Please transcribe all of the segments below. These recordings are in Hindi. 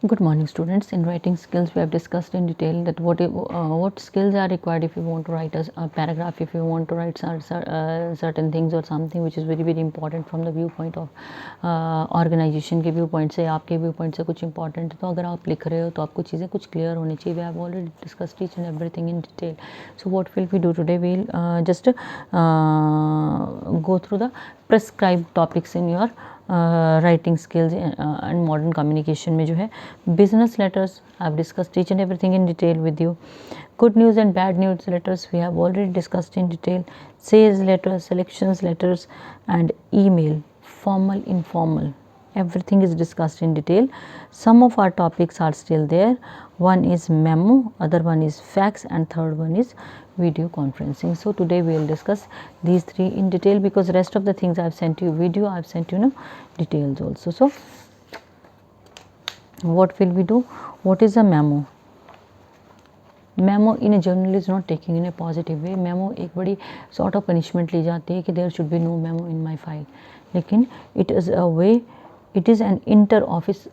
Good morning, students. In writing skills, we have discussed in detail that what skills are required if you want to write a paragraph, if you want to write certain things or something which is very important from the viewpoint of organization के viewpoint से, आपके viewpoint से कुछ important है, तो अगर आप लिख रहे हो तो आपको चीज़ें कुछ clear होनी चाहिए. We have already discussed each and everything in detail. So what will we do today? We'll just go through the prescribed topics in your writing skills and modern communication में जो है business letters I have discussed each and everything in detail with you. Good news and bad news letters we have already discussed in detail. Sales letters, selections letters and email, formal, informal, everything is discussed in detail. Some of our topics are still there. One is memo, other one is fax, and third one is video conferencing. So today we will discuss these three in detail, because rest of the things I have sent you video, I have sent you details also. So what will we do? What is a memo? Memo in a journal is not taking in a positive way. Memo एक बड़ी सॉर्ट ऑफ पनिशमेंट ली जाती है कि there should be no memo in my file, लेकिन it is a way, it is an inter office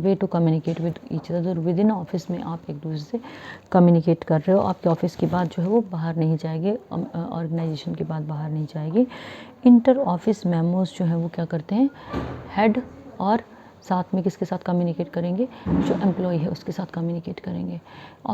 way to communicate with each other. Within office में आप एक दूसरे से कम्युनिकेट कर रहे हो. आपके ऑफिस की बात जो है वो बाहर नहीं जाएगी, ऑर्गेनाइजेशन की बात बाहर नहीं जाएगी. इंटर ऑफिस मेमोज जो है वो क्या करते हैं, हेड और साथ में किसके साथ कम्युनिकेट करेंगे, जो एम्प्लॉय है उसके साथ कम्युनिकेट करेंगे.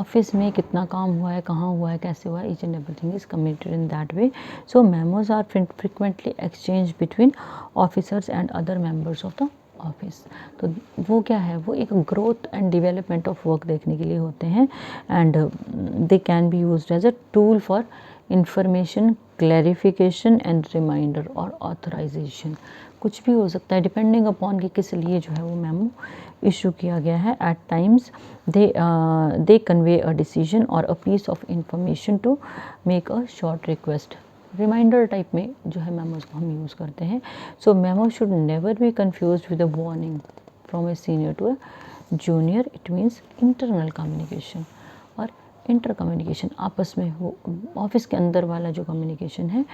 ऑफिस में कितना काम हुआ है, कहाँ हुआ है, कैसे हुआ है, each and everything is communicated in that way. So memos are frequently exchange between officers and other members of the office. तो वो क्या है, वो एक growth and development of work देखने के लिए होते हैं. And they can be used as a tool for information, clarification and reminder और ऑथराइजेशन. कुछ भी हो सकता है डिपेंडिंग अपॉन कि किस लिए जो है वो मेमो इशू किया गया है. At times they convey a decision और a piece of information to make a short request. Reminder type में जो है मेमोज को हम यूज़ करते हैं. So memo should never be confuse with a warning from a senior to a junior. It means internal communication और इंटर कम्युनिकेशन, आपस में वो ऑफिस के अंदर वाला जो कम्युनिकेशन है.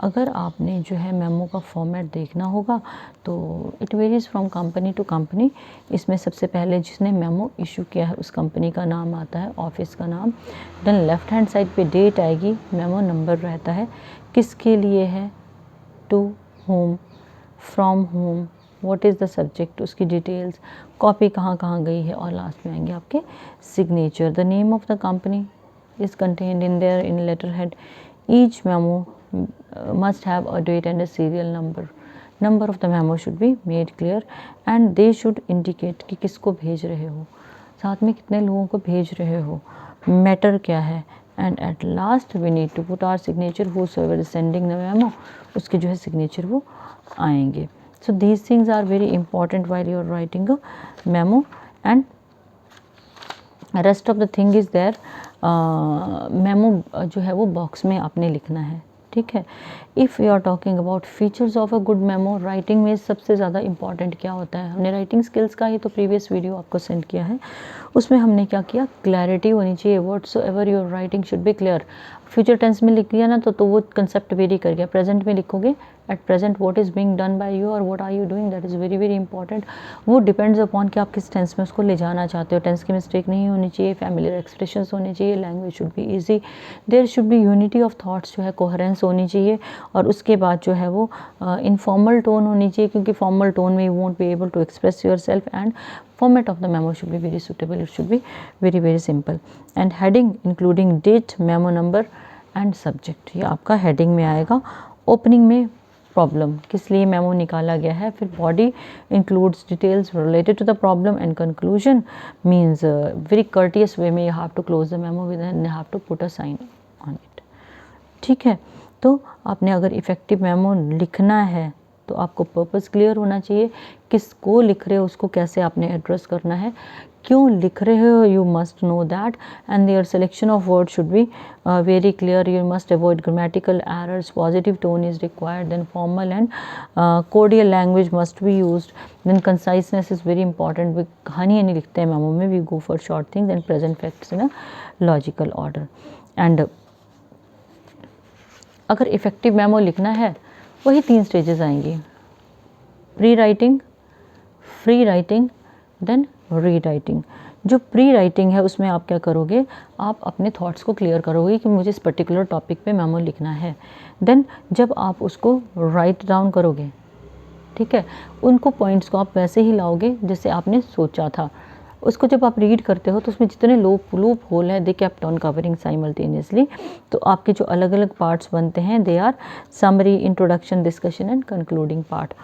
अगर आपने जो है मेमो का फॉर्मेट देखना होगा तो it varies from company to company. इसमें सबसे पहले जिसने मेमो इशू किया है उस कंपनी का नाम आता है, ऑफिस का नाम. देन लेफ्ट हैंड साइड पे डेट आएगी, मेमो नंबर रहता है, किसके लिए है, to home, from home, what is the subject, उसकी डिटेल्स, कॉपी कहाँ कहाँ गई है, और लास्ट में आएंगे आपके signature. The name of the company is contained in there in letterhead. Each memo must have a date and a serial number. Number of the memo should be made clear and they should indicate कि किसको भेज रहे हो, साथ में कितने लोगों को भेज रहे हो, मैटर क्या है. And at last we need to put our signature, whosoever is sending the memo उसके जो है सिग्नेचर वो आएंगे. So these things are very important while you are writing a memo. And rest of the thing is there. Memo जो है वो बॉक्स में आपने लिखना है, ठीक है. If you are talking about features of a good memo, writing में सबसे ज़्यादा इंपॉर्टेंट क्या होता है, हमने राइटिंग स्किल्स का ही तो प्रीवियस वीडियो आपको सेंड किया है. उसमें हमने क्या किया, क्लैरिटी होनी चाहिए. Whatsoever your writing should be clear. Future tense में लिख लिया ना तो वो कंसेप्ट वेरी कर गया. प्रेजेंट में लिखोगे, at present what is being done by you और what are you doing, that is very very important. वो डिपेंड्स अपॉन कि आप किस टेंस में उसको ले जाना चाहते हो. टेंस की मिस्टेक नहीं होनी चाहिए, फैमिलियर एक्सप्रेशंस होने चाहिए, language should be easy, there should be unity of thoughts, जो है कोहेरेंस होनी चाहिए. और उसके बाद जो है वो इनफॉर्मल टोन होनी चाहिए, क्योंकि फॉर्मल टोन में you won't be able to express your self. And format of the memo should be very suitable, it should be very very simple. And heading including date, memo number and subject, ये आपका heading में आएगा. opening में प्रॉब्लम, किस लिए मेमो निकाला गया है. फिर body includes details related to the problem and conclusion means very courteous way में you have to close the memo with and have to put a sign on it, ठीक है. तो आपने अगर इफ़ेक्टिव मेमो लिखना है तो आपको पर्पस क्लियर होना चाहिए, किसको लिख रहे हो, उसको कैसे आपने एड्रेस करना है, क्यों लिख रहे हो, you must know that. And your selection of word should be very clear. You must avoid grammatical errors, positive tone is required, then formal and cordial language must be used, then conciseness is very important. We कहानियाँ नहीं लिखते हैं मेमो में, we go for short things and present facts in a logical order. And अगर इफ़ेक्टिव मेमो लिखना है वही 3 स्टेजेस आएंगी, pre writing, free writing, then री राइटिंग। जो प्री राइटिंग है उसमें आप क्या करोगे, आप अपने थॉट्स को क्लियर करोगे कि मुझे इस पर्टिकुलर टॉपिक पे मेमो लिखना है। देन जब आप उसको राइट डाउन करोगे, ठीक है, उनको पॉइंट्स को आप वैसे ही लाओगे जैसे आपने सोचा था। उसको जब आप रीड करते हो तो उसमें जितने लूप होल है they kept on covering simultaneously. तो आपके जो अलग अलग पार्ट्स बनते हैं they are summary, introduction, discussion and concluding part.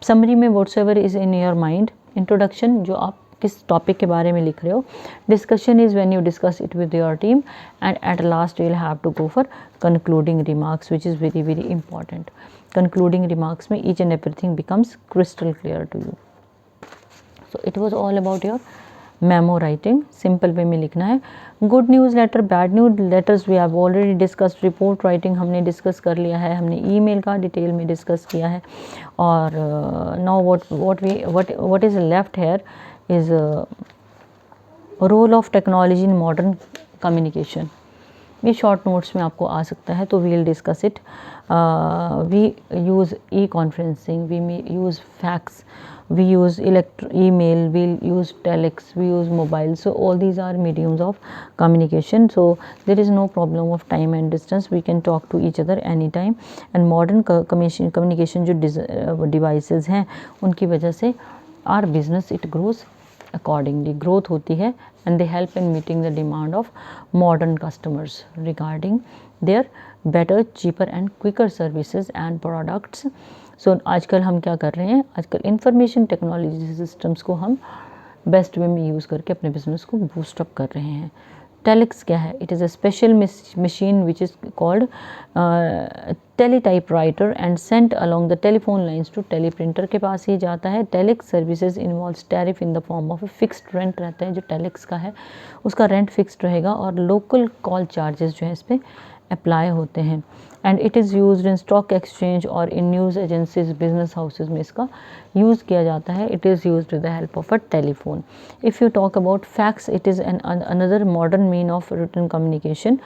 Summary में whatsoever is in your mind, introduction जो आप किस टॉपिक के बारे में लिख रहे हो, discussion is when you discuss it with your team, and at last you will have to go for concluding remarks which is very very important. Concluding remarks में each and everything becomes crystal clear to you. So it was all about your memo writing, simple way में लिखना है। Good news letter, bad news letters we have already discuss. Report writing हमने डिस्कस कर लिया है, हमने ईमेल का डिटेल में डिस्कस किया है। और now what is left here is role of technology in modern communication. ये शॉर्ट नोट्स में आपको आ सकता है, तो we will discuss it. We use e conferencing, we use fax, we use email, we'll use telex, we use mobile. So all these are mediums of communication, so there is no problem of time and distance, we can talk to each other anytime. And modern communication जो devices हैं उनकी वजह से our business it grows accordingly, growth होती है, and they help in meeting the demand of modern customers regarding their better, cheaper and quicker services and products. सो आजकल हम क्या कर रहे हैं, आजकल इंफॉर्मेशन टेक्नोलॉजी सिस्टम्स को हम बेस्ट वे में यूज़ करके अपने बिजनेस को बूस्टअप कर रहे हैं। टेलिक्स क्या है, it is a special machine which is called teletype writer and sent along the telephone lines to teleprinter के पास ही जाता है। Telex services involves tariff in the form of fixed rent रहता है। जो टेलिक्स का है उसका रेंट फिक्स्ड रहेगा और लोकल कॉल चार्जेस जो है इस पर अप्लाई होते हैं। And it is used in stock exchange और in news agencies, business houses में इसका यूज़ किया जाता है। It is used with the help of a telephone. If you talk about fax, it is an another modern mean of written communication.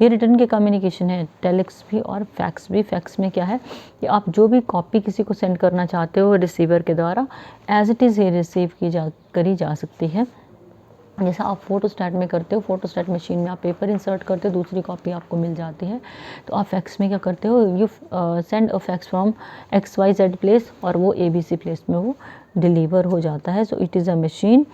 ये रिटन के कम्युनिकेशन है, टेलिक्स भी और फैक्स भी। फैक्स में क्या है कि आप जो भी कॉपी किसी को सेंड करना चाहते हो रिसीवर के द्वारा एज इट इज़ ये रिसीव करी जा सकती है। जैसा आप फोटोस्टैट में करते हो, फोटोस्टैट मशीन में आप पेपर इंसर्ट करते हो, दूसरी कॉपी आपको मिल जाती है। तो आप फैक्स में क्या करते हो, you send a fax from XYZ place और वो ABC प्लेस में वो डिलीवर हो जाता है। So it is a machine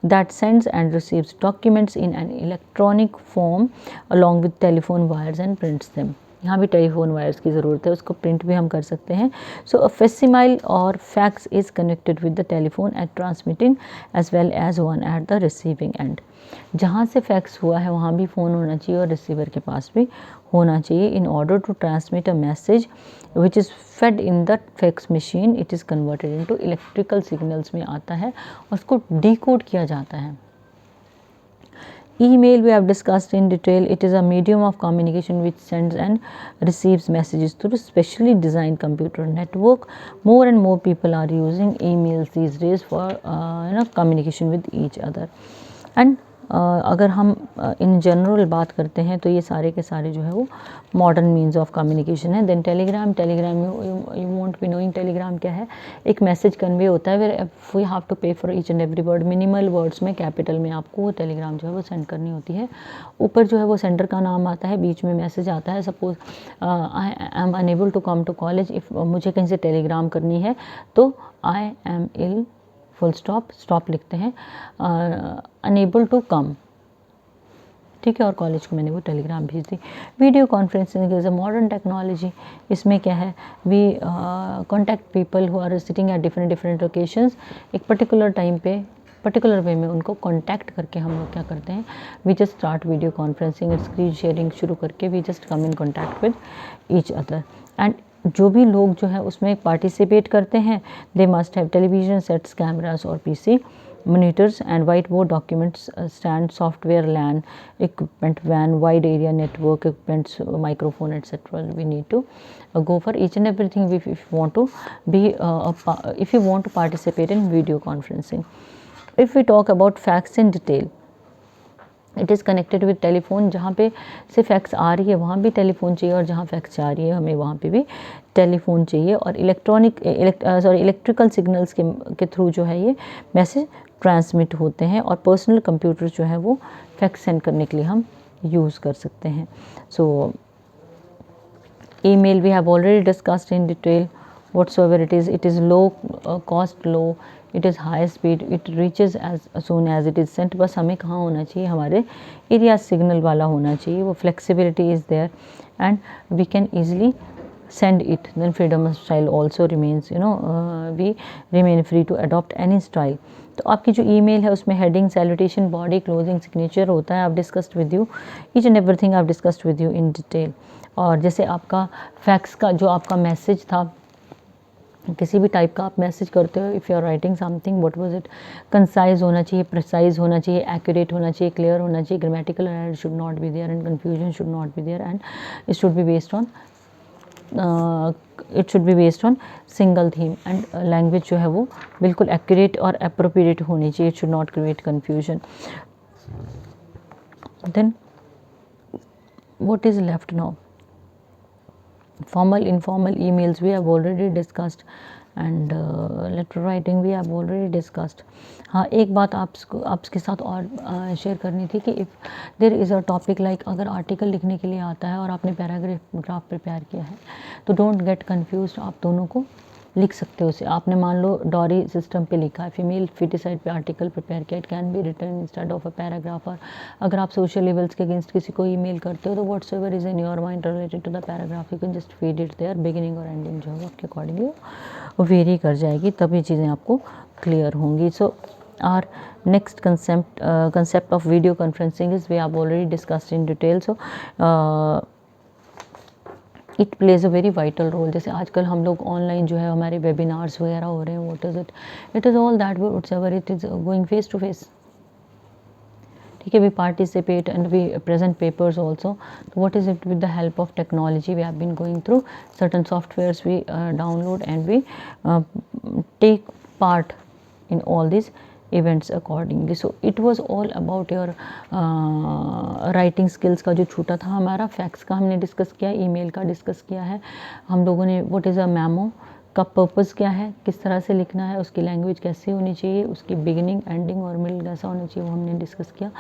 that sends and receives documents in an electronic form along with telephone wires and prints them. यहाँ भी टेलीफोन वायर्स की ज़रूरत है, उसको प्रिंट भी हम कर सकते हैं। सो अ फैक्सिमाइल और fax is connected with the telephone at transmitting as well as one at the receiving end. जहाँ से फैक्स हुआ है वहाँ भी फ़ोन होना चाहिए और रिसीवर के पास भी होना चाहिए। In order to transmit a message which is fed in the fax machine, it is converted into electrical signals में आता है और उसको डिकोड किया जाता है। Email we have discussed in detail. It is a medium of communication which sends and receives messages through a specially designed computer network. More and more people are using emails these days for communication with each other. And अगर हम इन जनरल बात करते हैं तो ये सारे के सारे जो है वो मॉडर्न मीन्स ऑफ कम्युनिकेशन है। Then telegram, telegram you won't be knowing telegram क्या है। एक मैसेज कन्वे होता है, where we have to pay for each and every word. Minimal words में कैपिटल में आपको वो टेलीग्राम जो है वो सेंड करनी होती है। ऊपर जो है वो सेंडर का नाम आता है, बीच में मैसेज आता है। Suppose I am unable to come to college, if मुझे कहीं से टेलीग्राम करनी है तो I am ill full stop, stop लिखते हैं, अनेबल टू कम, ठीक है, और कॉलेज को मैंने वो टेलीग्राम भेज दी। Video conferencing is a modern technology. इसमें क्या है, we contact people who are sitting at different locations. एक पर्टिकुलर टाइम पे पर्टिकुलर वे में उनको कॉन्टैक्ट करके हम लोग क्या करते हैं, we just start video conferencing, screen sharing शुरू करके we just come in contact with each other. And जो भी लोग जो है उसमें पार्टिसिपेट करते हैं they must have television sets, cameras और PC monitors and whiteboard documents, stand, software, LAN equipment, WAN, wide area network equipments, microphone, etc. We need to go for each and everything if you want to be if you want to participate in video conferencing. If we talk about facts in detail, it is connected with telephone. जहाँ पे से फैक्स आ रही है वहाँ भी टेलीफोन चाहिए और जहाँ फैक्स जा रही है हमें वहाँ पे भी टेलीफोन चाहिए। और इलेक्ट्रिकल सिग्नल्स के थ्रू जो है ये मैसेज ट्रांसमिट होते हैं, और पर्सनल कंप्यूटर जो है वो फैक्स सेंड करने के लिए हम यूज़ कर सकते हैं. सो email we have already discussed in detail. Whatsoever it is low cost, low, it is high speed, it reaches as soon as it is sent. बस हमें कहाँ होना चाहिए, हमारे एरिया सिग्नल वाला होना चाहिए, वो flexibility is there and we can easily send it. Then freedom of style also remains, we remain free to adopt any style. तो आपकी जो ईमेल है उसमें heading, salutation, body, closing, signature होता है. आप discussed with you each and everything, आप discussed with you in detail. और जैसे आपका फैक्स का जो आपका मैसेज था, किसी भी टाइप का आप मैसेज करते हो, if you are writing something, what was it, concise होना चाहिए, प्रिसाइज होना चाहिए, एक्यूरेट होना चाहिए, क्लियर होना चाहिए, grammatical error should not be there and confusion should not be there, and it should be based on single theme. And language जो है वो बिल्कुल एक्यूरेट और अप्रोप्रिएट होनी चाहिए. It should not create confusion. Then what is left now? Formal, informal emails we have already discussed, and letter writing we have already discussed. हाँ, एक बात आपके साथ और शेयर करनी थी कि if there is a topic like, अगर आर्टिकल लिखने के लिए आता है और आपने पैराग्राफ प्रिपेयर किया है तो डोंट गेट कन्फ्यूज, आप दोनों को लिख सकते हो उसे. आपने मान लो डॉरी सिस्टम पे लिखा है, फीमेल फिटिसाइड पे आर्टिकल प्रिपेयर किया, it can be written instead of a paragraph. और अगर आप सोशल लेवल्स के अगेंस्ट किसी को ईमेल करते हो तो whatsoever is in your mind related to the paragraph, you can just feed it there. Beginning और एंडिंग जो है उसके अकॉर्डिंगली वेरी कर जाएगी, तब ये चीज़ें आपको क्लियर होंगी. So our next concept of video conferencing is we have already discussed in detail. So it plays a very vital role. जैसे आजकल हम लोग ऑनलाइन जो है हमारे वेबिनार्स वगैरह हो रहे हैं, what is it, it is all that whatever it is going face to face. ठीक है, we participate and we present papers also. What is it, with the help of technology we have been going through certain softwares, we download and we take part in all these events accordingly. So it was all about your writing skills का जो छूटा था हमारा. फैक्स का हमने डिस्कस किया, ईमेल का डिस्कस किया है हम लोगों ने. व्हाट इज़ अ मेमो का पर्पस क्या है, किस तरह से लिखना है, उसकी लैंग्वेज कैसे होनी चाहिए, उसकी बिगिनिंग, एंडिंग और मिडल कैसा होना चाहिए, वो हमने डिस्कस किया.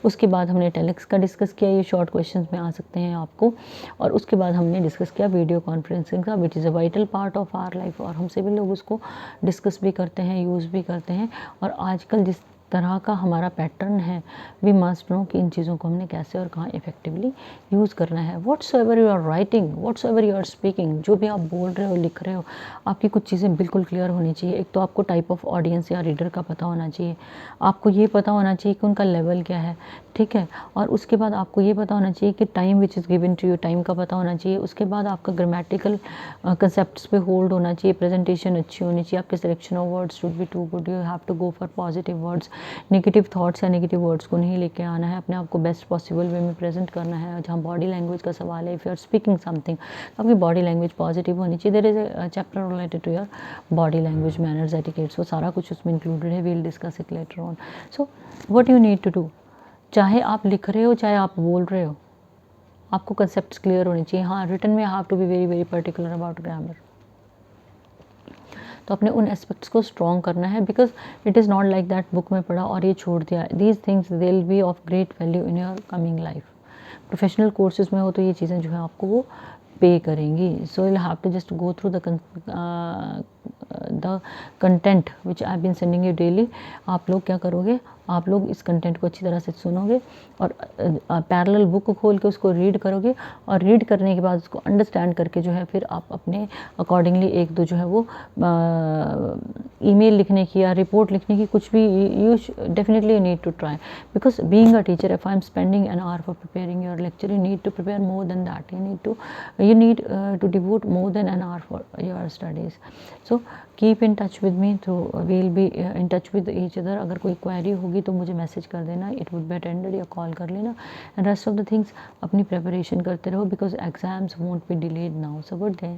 उसके बाद हमने टेलेक्स का डिस्कस किया, ये शॉर्ट क्वेश्चंस में आ सकते हैं आपको. और उसके बाद हमने डिस्कस किया वीडियो कॉन्फ्रेंसिंग का, which is a vital part of our life, और हम सभी लोग उसको डिस्कस भी करते हैं, यूज़ भी करते हैं. और आजकल जिस तरह का हमारा पैटर्न है, वी मस्ट नो कि इन चीज़ों को हमने कैसे और कहाँ इफेक्टिवली यूज़ करना है. Whatsoever you are writing, whatsoever you are speaking, जो भी आप बोल रहे हो, लिख रहे हो, आपकी कुछ चीज़ें बिल्कुल क्लियर होनी चाहिए. एक तो आपको टाइप ऑफ ऑडियंस या रीडर का पता होना चाहिए, आपको ये पता होना चाहिए कि उनका लेवल क्या है. ठीक है, और उसके बाद आपको ये पता होना चाहिए कि time which is given to you, time का पता होना चाहिए. उसके बाद आपका ग्रामेटिकल कंसेप्ट्स पे होल्ड होना चाहिए, प्रेजेंटेशन अच्छी होनी चाहिए, आपके selection of words should be too good, you have to go for positive words. Negative thoughts या नेगेटिव वर्ड्स को नहीं लेके आना है, अपने आप को बेस्ट पॉसिबल वे में प्रेजेंट करना है. जहाँ बॉडी लैंग्वेज का सवाल है, if you are speaking something, आपकी बॉडी लैंग्वेज पॉजिटिव होनी चाहिए. There is a chapter related to your body language, manners, etiquettes, वो सारा कुछ उसमें इंक्लूडेड है. We will discuss it later on. So what you need to do, चाहे आप लिख रहे हो चाहे आप बोल रहे हो, आपको कंसेप्ट्स क्लियर होने चाहिए. हाँ, रिटन में have to be very very particular about grammar. तो अपने उन एस्पेक्ट्स को स्ट्रॉन्ग करना है, because it is not like that book में पढ़ा और ये छोड़ दिया. These things they will be of great value in your coming life. Professional courses में हो तो ये चीज़ें जो है आपको वो पे करेंगी. So you have to just go through the content which I been sending you daily. आप लोग क्या करोगे, आप लोग इस कंटेंट को अच्छी तरह से सुनोगे और पैरेलल बुक को खोल के उसको रीड करोगे, और रीड करने के बाद उसको अंडरस्टैंड करके जो है फिर आप अपने अकॉर्डिंगली एक दो जो है वो ईमेल लिखने की या रिपोर्ट लिखने की, कुछ भी you definitely you need to try. Because being a teacher, if I am spending an hour for preparing your lecture, you need to prepare more than that. You need to devote more than an hour for your studies. So keep in touch with me. So we'll be in touch with each other. अगर कोई क्वेरी होगी तो मुझे मैसेज कर देना, इट वुड बी अटेंडेड, या कॉल कर लेना. And rest of the things अपनी प्रिपरेशन करते रहो, because exams won't be delayed now. So good day.